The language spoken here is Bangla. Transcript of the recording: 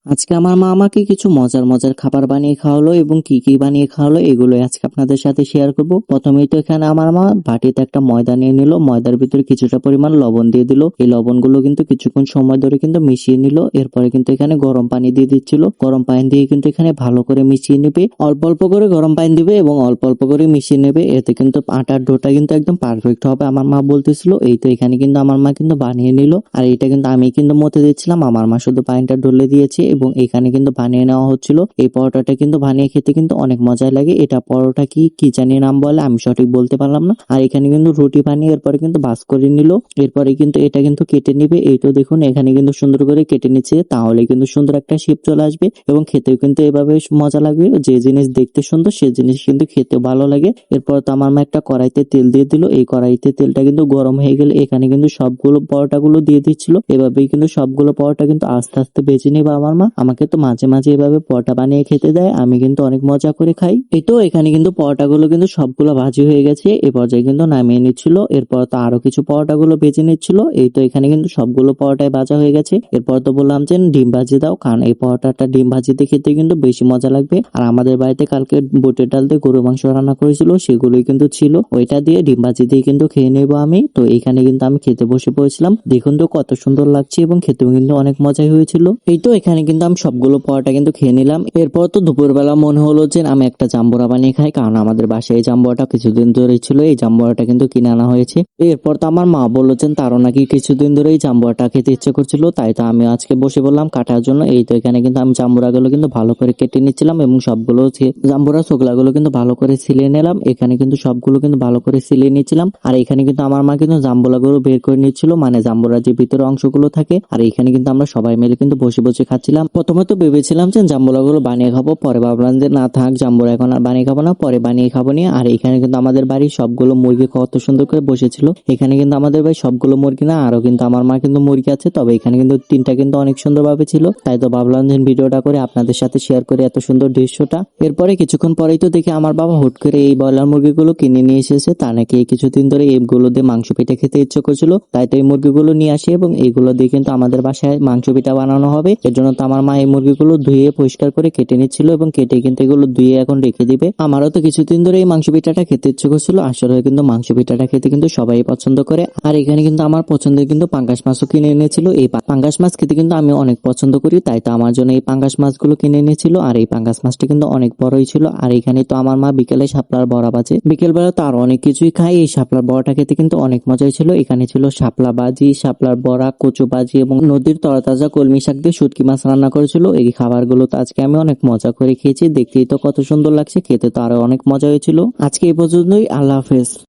আজকে আমার মা আমাকে কিছু মজার মজার খাবার বানিয়ে খাওয়ালো এবং কি কি বানিয়ে খাওয়ালো এগুলো আজকে আপনাদের সাথে শেয়ার করব। প্রথমেই তো এখানে আমার মা বাটিতে একটা ময়দা নিয়ে নিল, ময়দার ভিতরে কিছুটা পরিমাণ লবণ দিয়ে দিল। এই লবণগুলো কিন্তু কিছুক্ষণ সময় ধরে কিন্তু মিশিয়ে নিল। এরপরে কিন্তু এখানে গরম পানি দিয়ে দিচ্ছিল, গরম পানি দিয়ে কিন্তু এখানে ভালো করে মিশিয়ে নেবে। অল্প অল্প করে গরম পানি দিবে এবং অল্প অল্প করে মিশিয়ে নেবে, এতে কিন্তু আটার ডোটা কিন্তু একদম পারফেক্ট হবে আমার মা বলতেছিল। এই তো এখানে কিন্তু আমার মা কিন্তু বানিয়ে নিল, আর এটা কিন্তু আমি কিন্তু মতে দিচ্ছিলাম, আমার মা শুধু পানিটা ঢেলে দিয়েছে এবং এখানে কিন্তু বানিয়ে নেওয়া হচ্ছিল। এই পরোটাটা কিন্তু বানিয়ে খেতে কিন্তু অনেক মজা লাগে। এটা পরোটা কি কি জানি নাম বলে, আমি সঠিক বলতে পারলাম না। আর এখানে কিন্তু রুটি বানিয়ে এরপরে কিন্তু ভাঁজ করে নিল। এরপরে কিন্তু এটা কিন্তু কেটে নিবে। এই তো দেখুন এখানে কিন্তু সুন্দর করে কেটে নিচ্ছে, তাহলে কিন্তু সুন্দর একটা শেপ চলে আসবে এবং খেতেও কিন্তু এভাবে মজা লাগবে। যে জিনিস দেখতে সুন্দর সে জিনিস কিন্তু খেতে ভালো লাগে। এরপর তো আমার মা একটা কড়াইতে তেল দিয়ে দিল। এই কড়াইতে তেলটা কিন্তু গরম হয়ে গেলে এখানে কিন্তু সবগুলো পরোটাগুলো দিয়ে দিচ্ছিল। এভাবেই কিন্তু সবগুলো পরোটা কিন্তু আস্তে আস্তে বেজে নেবে আমার মা। আমাকে তো মাঝে মাঝে এভাবে পরোটা বানিয়ে খেতে দেয়, আমি কিন্তু অনেক মজা করে খাই। এই তো এখানে কিন্তু পরোটাগুলো কিন্তু সবগুলো ভাজি হয়ে গেছে, এ পর্যায়ে কিন্তু নামিয়ে নিচ্ছিল। এরপর তো আরো কিছু পরোটাগুলো ভেজে নিচ্ছিল। এই তো এখানে কিন্তু সবগুলো পরোটাই ভাজা হয়ে গেছে। এরপর তো বললাম যে ডিম ভাজি দাও, কারণ এই পরোটাটা ডিম ভাজিতে খেতে কিন্তু বেশি মজা লাগবে। আর আমাদের বাড়িতে কালকে বুটের ডাল দিয়ে গরু মাংস রান্না করেছিল, সেগুলোই কিন্তু ছিল, ওইটা দিয়ে ডিম ভাজি দিয়ে কিন্তু খেয়ে নেবো আমি। তো এখানে কিন্তু আমি খেতে বসে পড়েছিলাম, দেখুন তো কত সুন্দর লাগছে এবং খেতেও কিন্তু অনেক মজাই হয়েছিল। এই তো এখানে কিন্তু আমি সবগুলো পরোটা কিন্তু খেয়ে নিলাম। এরপর তো দুপুরবেলা মনে হলো যে আমি একটা জাম্বুরা বানিয়ে খাই, কারণ আমাদের বাসায় এই জাম্বুরাটা কিছুদিন ধরেই ছিল। এই জাম্বুরাটা কিন্তু কিনে আনা হয়েছে। এরপর তো আমার মা বলছেন তারও নাকি কিছুদিন ধরে এই জাম্বুরাটা খেতে ইচ্ছে করছিল, তাই তো আমি আজকে বসে বললাম কাটার জন্য। এই তো এখানে কিন্তু আমি জাম্বুরাগুলো কিন্তু ভালো করে কেটে নিচ্ছিলাম এবং সবগুলো জাম্বুরা ছোকলাগুলো কিন্তু ভালো করে সিলিয়ে নিলাম। এখানে কিন্তু সবগুলো কিন্তু ভালো করে সিলিয়ে নিচ্ছিলাম। আর এখানে কিন্তু আমার মা কিন্তু জাম্বুরাগুলো বের করে নিচ্ছিল, মানে জাম্বুরা যে ভিতরে অংশগুলো থাকে। আর এখানে কিন্তু আমরা সবাই মিলে কিন্তু বসে বসে খাচ্ছিলাম। প্রথমে তো ভেবেছিলাম যে জাম্বুরাগুলো বানিয়ে খাবো, পরে ভাবলাম যে না থাক, জাম্বুরা এখন আর বানিয়ে খাবো না, পরে বানিয়ে খাবো নিয়ে। আর এখানে কিন্তু আমাদের বাড়ির সবগুলো মুরগি কত সুন্দর করে বসেছিল। এখানে কিন্তু আমাদের বাড়ি সবগুলো মুরগি না, আরো কিন্তু আমার মা কিন্তু মুরগি আছে, তবে এখানে কিন্তু তিনটা কিন্তু অনেক সুন্দরভাবে ছিল। তাই তো ভাবলাম যে ভিডিওটা করে আপনাদের সাথে শেয়ার করে এত সুন্দর দৃশ্যটা। এরপরে কিছুক্ষণ পরেই তো দেখি আমার বাবা হুট করে এই ব্রয়লার মুরগিগুলো কিনে নিয়ে এসেছে। তা নাকি এই কিছুদিন ধরে এইগুলো দিয়ে মাংস পিঠা খেতে ইচ্ছে করছিল, তাই তো এই মুরগিগুলো নিয়ে আসে এবং এইগুলো দিয়ে কিন্তু আমাদের বাসায় মাংস পিঠা বানানো হবে। এর জন্য তো আমার মা এই মুরগিগুলো ধুয়ে পরিষ্কার করে কেটে নিচ্ছিল এবং কেটে কিন্তু এগুলো ধুয়ে এখন রেখে দিবে। আমারও তো কিছুদিন ধরে এই মাংস পিঠাটা খেতে ইচ্ছে করছিল। আসলে কিন্তু মাংস পিঠাটা খেতে কিন্তু সবাই পছন্দ করে। আর এখানে কিন্তু আমার পছন্দের কিন্তু পাঙ্গাস মাছও কিনে এনেছিল। এই পাঙ্গাস মাছ খেতে কিন্তু আমি অনেক পছন্দ করি, তাই তো আমার জন্য এই পাঙ্গাস মাছগুলো কিনে এনেছিল। আর এই পাঙ্গাস মাছটা কিন্তু অনেক বড়ই ছিল। আর এখানে তো আমার মা বিকেলে শাপলার বড়া বাজে, বিকেল বেলা তো আর অনেক কিছুই খাই। এই শাপলার বড়াটা খেতে কিন্তু অনেক মজাই ছিল। এখানে ছিল শাপলা বাজি, শাপলার বড়া, কচু বাজি এবং নদীর তরতাজা কলমি শাক দিয়ে শুটকি মাছ রান্না করেছিল। এই খাবারগুলো তো আজকে আমি অনেক মজা করে খেয়েছি, দেখতেই তো কত সুন্দর লাগছে, খেতে তো আরো অনেক মজা হয়েছিল। আজকে এই পর্যন্তই, আল্লাহ হাফেজ।